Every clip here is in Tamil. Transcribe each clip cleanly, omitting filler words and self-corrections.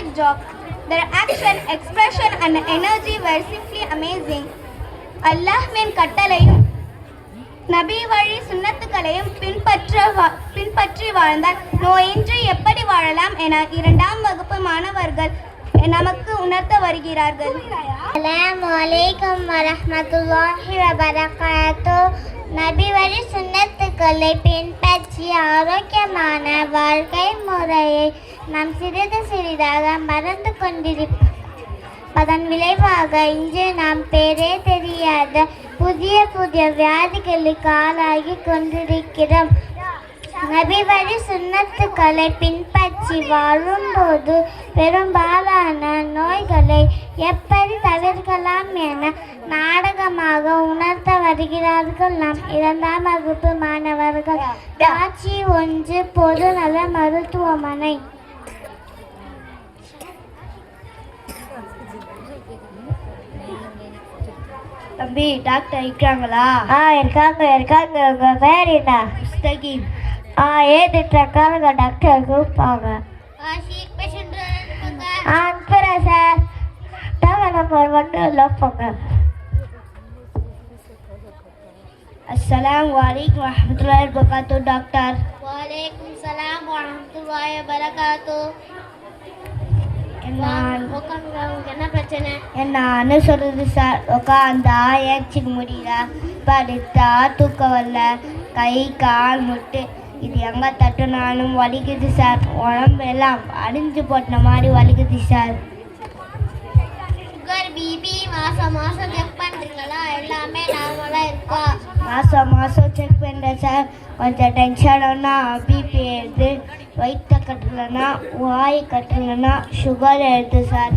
fantastic job. Their action, expression and energy were simply amazing. அல்லாஹ்வின் கட்டளையும் நபி வழி சுன்னத்துக்களையும் பின்பற்றி வாழ்ந்தால் நோயின்றி எப்படி வாழலாம் என 2ஆம் வகுப்பு மாணவர்கள் நமக்கு உணர்த்த வருகிறார்கள். அஸ்ஸலாமு அலைக்கும் வரஹ்மத்துல்லாஹி வபரகாத்துஹ். நபி வழி சுன்னத்துக்களை பின்பற்றி ஆரோக்கியமான வாழ்க்கை முறையை நாம் சிறிது சிறிதாக மறந்து கொண்டிருப்போம். அதன் விளைவாக இன்று நாம் பேரே தெரியாத புதிய புதிய வியாதிகளுக்கு ஆளாகி கொண்டிருக்கிறோம். நபி வழி சுன்னத்துக்களை பின்பற்றி வாழும்போது பெரும்பாலான நோய்களை எப்படி தவிர்க்கலாம் என நாடகமாக உணர்த்த வருகிறார்கள் நாம் 2ஆம் வகுப்பு மாணவர்கள். காட்சி 1, பொதுநல மருத்துவமனை. தம்பி, டாக்டர் இருக்காங்களா? இருக்காங்க. உங்க பேர் என்ன? முஸ்தகீம். ஏதிட்டாங்க டாக்டர் கூப்பிட்டாங்க. அனுப்புகிறேன் சார். நம்பர் மட்டும் லோப்பாங்க. அஸ்ஸலாமு அலைக்கும் வரஹ்மத்துல்லாஹி வபரகாத்துஹு டாக்டர். வலைக்கும் சலாம் வரஹ்மத்துல்லாஹி வபரகாத்துஹு. என்ன பிரச்சனை? என்னன்னு சொல்றது சார், உட்காந்தா ஏச்சிக்க முடியல, படுத்தா தூக்கம் வரல, கை கால் முட்டு இது எங்கே தட்டுனாலும் வலிக்குது சார். உடம்பு எல்லாம் அடிஞ்சு போட்ட மாதிரி வலிக்குது சார். சுகர், பிபி மாதம் செக் பண்ணுறீங்களா? எல்லாமே நார்மலாக இருக்கா? மாதம் செக் பண்ணுறேன் சார். கொஞ்சம் டென்ஷனா பிபி ஏறுது, வயிற்ற கட்டலைன்னா வாய் கட்டலைன்னா சுகர் ஏறுது சார்.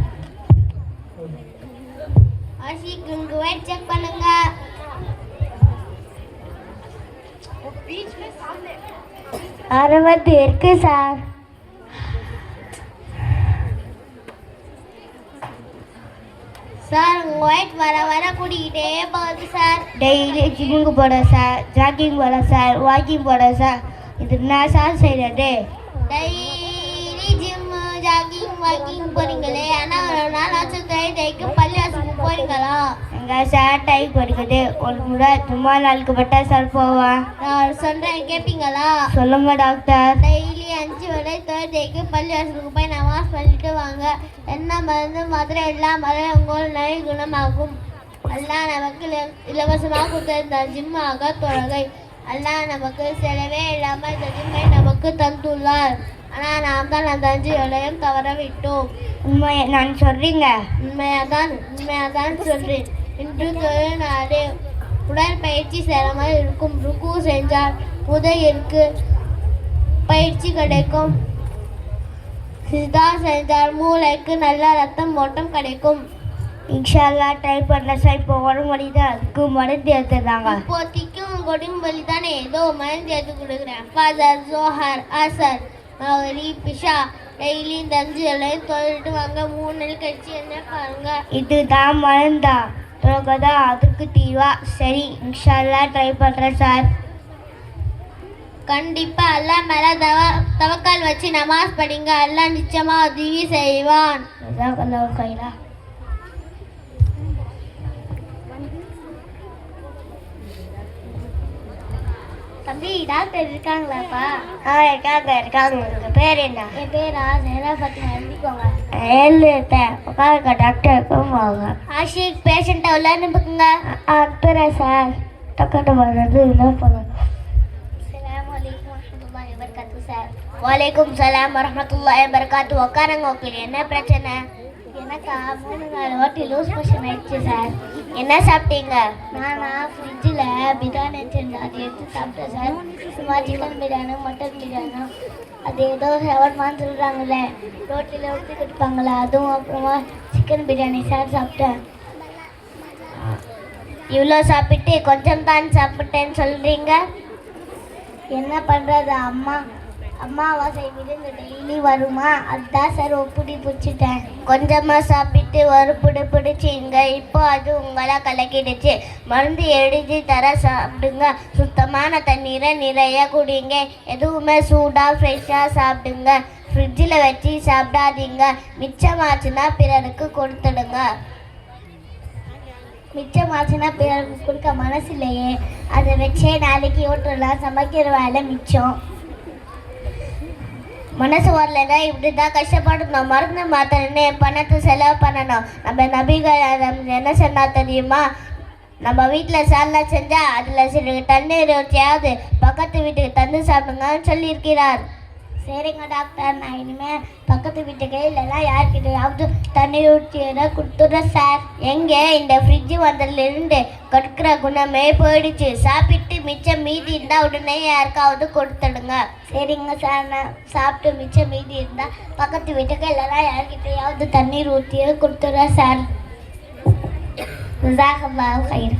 உங்கள் வெயிட் செக் பண்ணுங்க. இருக்கு சார். சார் உங்கள் வெயிட் வர வர கூட்டிக்கிட்டே போகுது சார். டெய்லி ஜிம்முக்கு போகிறேன் சார், ஜாக்கிங் போகிறேன் சார், வாக்கிங் போகிறேன் சார். இது என்ன சார் செய்கிறது? டெய்லி ஜிம்மு ஜாக்கிங் வாக்கிங் போகிறீங்களே, ஆனால் ஒரு நாள் ஆச்சு தைக்கு பள்ளிவாசலுக்கு போகிறீங்களா? எங்கே சார் டை படிக்குது? ஒரு முறை சும்மா நாளுக்கு பட்டா சார் போவேன். நான் சொல்கிறேன் கேட்பீங்களா? சொல்லுங்க டாக்டர். டெய்லி 5 வேளை தேர்தேக்கு பள்ளிவாசலுக்கு போய் நமாஸ் பண்ணிட்டு வாங்க. என்ன மருந்து மாத்திரை இல்லாமல் உங்கள் நோய் குணமாகும். அல்லாஹ் நமக்கு இலவசமாக கொடுத்த ஜிம்மாக தொழுகை. அல்லாஹ் நமக்கு செலவே இல்லாமல் இந்த ஜிம்மை நமக்கு தந்துள்ளார். ஆனால் நாம் தான் அந்த 5 வேளையும் தவற விட்டோம். உண்மையை நான் சொல்கிறீங்க? உண்மையாதான் சொல்கிறேன். இன்று தொழில்நாடு உடற்பயிற்சி சிரமம் இருக்கும். ருக்கு செஞ்சால் உதயிற்கு பயிற்சி கிடைக்கும். சிதா செஞ்சால் மூளைக்கு நல்ல ரத்தம் ஓட்டம் கிடைக்கும். இன்ஷா அல்லாஹ் ட்ரை பண்ணல சார். இப்போ உடம்பு வலி தான், அதுக்கு மருந்து எடுத்துருந்தாங்க. இப்போதைக்கும் உடம்பு வலி தானே, ஏதோ மருந்து எடுத்து கொடுக்குறேன். ஃபாதர், ஜோஹர், அசர், மகரி, பிஷா டெய்லி இந்த 5 வேளையும் தொழிலிட்டு வாங்க. 3 நாள் கழிச்சு என்ன பாருங்க. இதுதான் மருந்தா தொழுகதா அதுக்கு தீர்வா? சரி, இன்ஷா அல்லாஹ் ட்ரை பண்ணுறேன் சார். கண்டிப்பா அல்லாஹ் மேல தவக்கால் வச்சு நமாஸ் படிங்க. அல்லாஹ் நிச்சயமா உதவி செய்வான். கைலா தம்பி, டாக்டர் இருக்காங்களாப்பா? இருக்காங்க. உங்களுக்கு பேர் என்ன? என் பேரா நேரா பத்தி எழுதிக்கோங்க. உட்காருங்க, டாக்டருக்கு போங்க. ஆஷிக் பேஷண்ட்டை உள்ள அனுப்புங்க. அனுப்புகிறேன் சார். டக்குனு வர்றது என்ன பண்ணுங்க. வலைக்கும் சலாம் வரஹ்மத்துல்லாஹி வபரகாத்துஹு. உட்காருங்க. உங்களுக்கு என்ன பிரச்சனை? எனக்கா 3-4 வாட்டி லூஸ் மோஷன் ஆயிடுச்சு சார். என்ன சாப்பிட்டீங்க? நானா ஃப்ரிட்ஜில் பிரியாணி வச்சிருந்தேன், அதை எடுத்து சாப்பிட்டேன் சார். சும்மா சிக்கன் பிரியாணி, மட்டன் பிரியாணி, அது ஏதோ ஷவர்மான்னு சொல்கிறாங்களே, ரோட்டில் ஊற்றி கொடுப்பாங்களே, அதுவும் அப்புறமா சிக்கன் பிரியாணி சார் சாப்பிட்டேன். இவ்வளோ சாப்பிட்டு கொஞ்சம் தான் சாப்பிட்டேன்னு சொல்கிறீங்க. என்ன பண்ணுறது, அம்மாவாசை விருந்து டெய்லி வருமா, அதுதான் சார் ஒப்புடி பிடிச்சிட்டேன். கொஞ்சமாக சாப்பிட்டு ஒரு பிடிச்சிங்க. இப்போ அது உங்களை கலக்கிடுச்சு. மருந்து எழுதி தர சாப்பிடுங்க. சுத்தமான தண்ணீரை நிறைய குடிங்க. எதுவுமே சூடாக ஃப்ரெஷ்ஷாக சாப்பிடுங்க. ஃப்ரிட்ஜில் வச்சு சாப்பிடாதீங்க. மிச்சமாச்சுன்னா பிறருக்கு கொடுத்துடுங்க. மிச்சமாச்சுன்னா பிறருக்கு கொடுக்க மனசு இல்லையே, அதை வச்சே நாளைக்கு ஓட்டலாம், சமைக்கிற வேலை மிச்சம். மனசு வரலைன்னா இப்படி தான் கஷ்டப்படணும். மருந்து மாத்திரன்னு பணத்தை செலவு பண்ணணும். நம்ம நபிகள் என்ன சொன்னா தெரியுமா? நம்ம வீட்டில் சால்னா செஞ்சால் அதில் சில தண்ணீர் ஊற்றியாவது பக்கத்து வீட்டுக்கு தந்து சாப்பிடுங்கன்னு சொல்லியிருக்கிறார். சரிங்க டாக்டர், நான் இனிமேல் பக்கத்து வீட்டுக்கு இல்லைன்னா யார்கிட்டையாவது தண்ணீர் ஊற்றியதை கொடுத்துட்றேன் சார். எங்கே இந்த ஃப்ரிட்ஜு வந்ததுலேருந்து கொடுக்குற குணமே போயிடுச்சு. சாப்பிட்டு மிச்சம் மீதி இருந்தால் உடனே யாருக்காவது கொடுத்துடுங்க. சரிங்க சார், நான் சாப்பிட்டு மிச்சம் மீதி இருந்தால் பக்கத்து வீட்டுக்கு இல்லைன்னா யார்கிட்டையாவது தண்ணீர் ஊற்றியதை கொடுத்துட்றேன் சார். ஜஸாக்கல்லாஹு கைர்.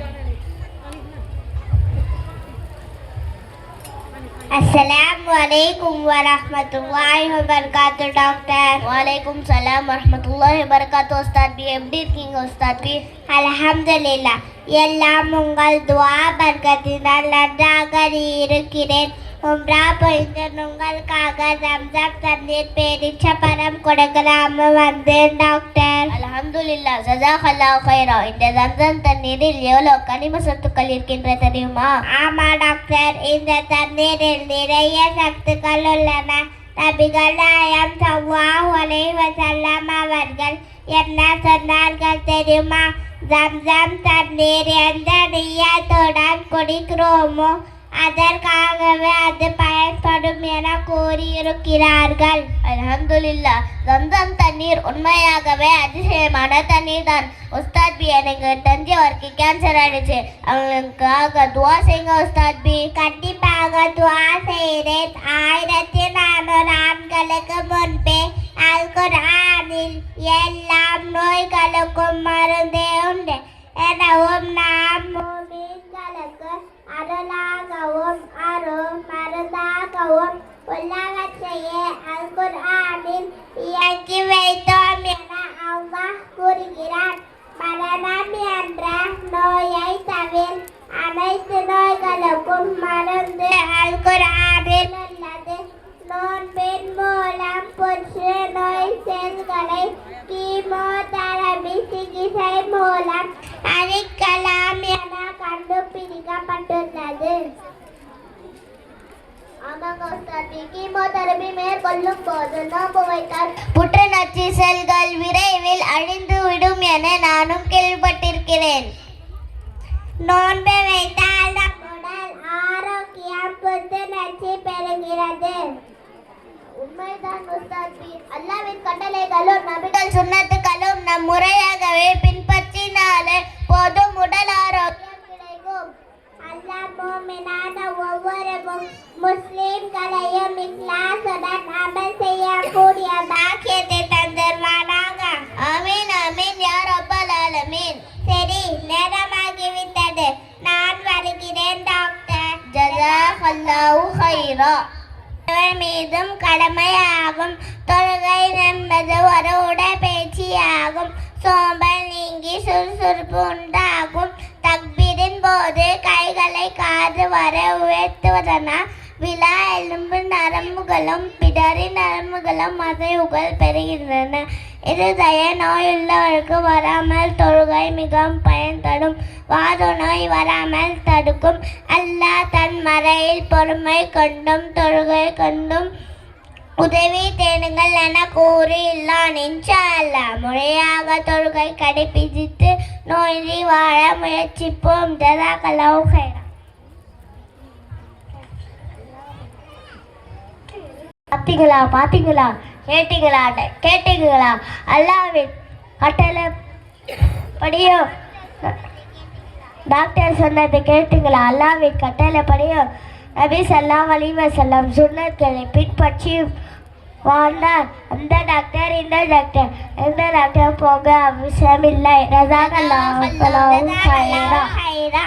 அஸ்ஸலாமு அலைக்கும் வரஹ்மத்துல்லாஹி வபரகாத்துஹு டாக்டர். வலைக்கும் சலாம் வரஹ்மத்துல்லாஹி வபரகாத்துஹு. உஸ்தாத் பி, எப்படி இருக்கீங்க உஸ்தாத் பி? அல்ஹம்துலில்லாஹ், எல்லாம் உங்கள் துஆ பரக்கத்தினால் நன்றாக இருக்கிறேன். உம்ரா போயிட்டு உங்களுக்காக ரம்ஜான் தண்ணீர் பேரிச்ச பழம் கொடுக்கலாம வந்தேன் டாக்டர். அல்ஹம்துலில்லாஹ், ஜஸாக்கல்லாஹு கைரா. இந்த ரம்ஜான் தண்ணீரில் எவ்வளவு கனிம சத்துக்கள் இருக்கின்ற தெரியுமா? ஆமா டாக்டர், இந்த தண்ணீரில் நிறைய சத்துக்கள் உள்ளன. நபிகள் நாயகம் ஸல்லல்லாஹு அலைஹி வஸல்லம் அவர்கள் என்ன சொன்னார்கள் தெரியுமா? ரம்ஜான் தண்ணீர் எந்த நிய்யத்துடன் குடிக்கிறோமோ அதற்காகவே அது பயன்படும் என கூறியிருக்கிறார்கள். அல்ஹம்துலில்லாஹ், ரம்ஜான் தண்ணீர் உண்மையாகவே அதிசயமான தண்ணீர் தான். உஸ்தாத் பி, எனக்கு தெரிஞ்சவருக்கு கேன்சர் ஆயிடுச்சு, அவங்களுக்காக துவா செய்யுங்க உஸ்தாத் பி. கண்டிப்பாக துவா செய்கிறேன். 1400 ஆண்டுகளுக்கு முன்பே அல் குர்ஆனில் எல்லா நோய்களுக்கும் மருந்தே உண்டு எனவும் நாம் மூமின்களுக்கு அருளாகவும் அரும் மருந்தாகவும் உள்ளவற்றையே அல் குர்ஆனில் இயக்கி வைத்தோம் என அல்லாஹ் கூறுகிறார். மரணம் என்ற நோயை தவிர அனைத்து நோய்களுக்கும் மருந்து அல் குர்ஆனில் உள்ளது. நோன்பின் மூலம் புற்று நோய் செல்களை கீமோதெரபி சிகிச்சை மூலம் அழிக்கலாம் என கண்டுபிடிக்கப்பட்டுள்ளது. கீமோதெரபி மேற்கொள்ளும் போது நோன்பு வைத்தால் புற்றுநோய் செல்கள் விரைவில் அழிந்து விடும் என நானும் கேள்விப்பட்டிருக்கிறேன். நோன்பு வைத்தால் உடல் ஆரோக்கியம் புத்துணர்ச்சி பெறுகிறது. உண்மைதான் உஸ்தாத் பி. அல்லாஹ்வின் கட்டளைகளும் நபிகள் சுன்னத்துகளும் நம் முறையாகவே பின்பற்றினாலே போதும், உடல் ஆரோக்கியம் கிடைக்கும். அல்லாஹ் மூமினான ஒவ்வொரு முஸ்லிம்களையும் இக்லாசுடன் அமல் செய்யக்கூடிய பாக்கியத்தை தந்தருவானாக. ஆமீன் ஆமீன் யா ரப்பல் ஆலமீன். சரி, நேரமாகிவிட்டது, நான் வருகிறேன் டாக்டர். ஜஸாக்கல்லாஹு கைரா. மீதும் கடமையாகும். தொழுகை என்பது ஒரு உடற்பயிற்சியாகும். சோம்பல் நீங்கி சுறுசுறுப்பு உண்டாகும். தக்பீரின் போது கைகளை காது வர உயர்த்துவதனால் விலா எலும்பு நரம்புகளும் பிடரி நரம்புகளும் அசைவுகள் பெறுகின்றன. இருதய நோயுள்ளவருக்கு வராமல் தொழுகை மிகவும் பயன் தரும். வாத நோய் வராமல் தடுக்கும். அல்லாஹ் தன் மறையில் பொறுமை கொண்டும் தொழுகை கொண்டும் உதவி தேடுங்கள் என கூறியுள்ளான். இன்ஷா அல்லாஹ் முறையாக தொழுகை கடைபிடித்து நோயின்றி வாழ முயற்சிப்போம். ஜஸாக்கல்லாஹு கைரா. பார்த்தீங்களா கேட்டீங்களா அல்லாஹ்வின் கட்டளை படியும் டாக்டர் சொன்னது கேட்டீங்களா? அல்லாஹ்வின் கட்டளை படியும் நபி ஸல்லல்லாஹு அலைஹி வஸல்லம் சுன்னத்களை பின்பற்றி வாழ்ந்தார். அந்த டாக்டர் இந்த டாக்டர் எந்த டாக்டர் போக அவசியம் இல்லை. ஜஸாக்கல்லாஹு கைரா.